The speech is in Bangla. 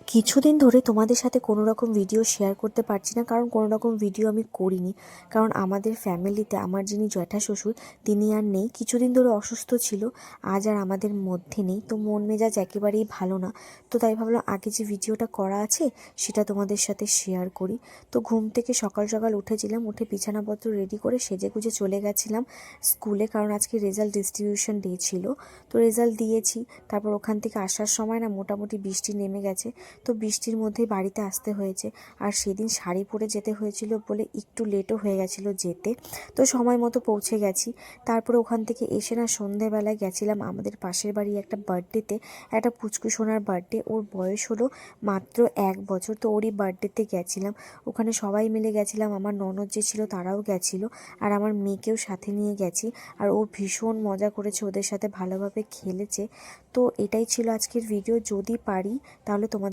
কিছুদিন ধরে তোমাদের সাথে কোনো রকম ভিডিও শেয়ার করতে পারছি না, কারণ কোনো রকম ভিডিও আমি করিনি। কারণ আমাদের ফ্যামিলিতে আমার যিনি জ্যাঠা শ্বশুর তিনি আর নেই, কিছুদিন ধরে অসুস্থ ছিল, আজ আর আমাদের মধ্যে নেই। তো মন মেজাজ একেবারেই ভালো না। তো তাই ভাবলাম আগে যে ভিডিওটা করা আছে সেটা তোমাদের সাথে শেয়ার করি। তো ঘুম থেকে সকাল সকাল উঠেছিলাম, উঠে বিছানাপত্র রেডি করে সেজে গুজে চলে গেছিলাম স্কুলে, কারণ আজকে রেজাল্ট ডিস্ট্রিবিউশন ডে ছিল। তো রেজাল্ট দিয়েছি, তারপর ওখান থেকে আসার সময় না মোটামুটি বৃষ্টি নেমে গেছে। তো বৃষ্টির মধ্যেই বাড়িতে আসতে হয়েছে। আর সেদিন শাড়ি পরে যেতে হয়েছিল বলে একটু লেটও হয়ে গেছিলো যেতে। তো সময় মতো পৌঁছে গেছি। তারপরে ওখান থেকে এসে না সন্ধেবেলায় গেছিলাম আমাদের পাশের বাড়ি একটা বার্থডেতে, একটা পুচকু সোনার বার্থডে। ওর বয়স হলো মাত্র 1 বছর। তো ওরই বার্থডেতে গেছিলাম, ওখানে সবাই মিলে গেছিলাম, আমার ননদ যে ছিল তারাও গেছিলো, আর আমার মেয়েকেও সাথে নিয়ে গেছি। আর ও ভীষণ মজা করেছে, ওদের সাথে ভালোভাবে খেলেছে। তো এটাই ছিল আজকের ভিডিও। যদি পারি তাহলে তোমাদের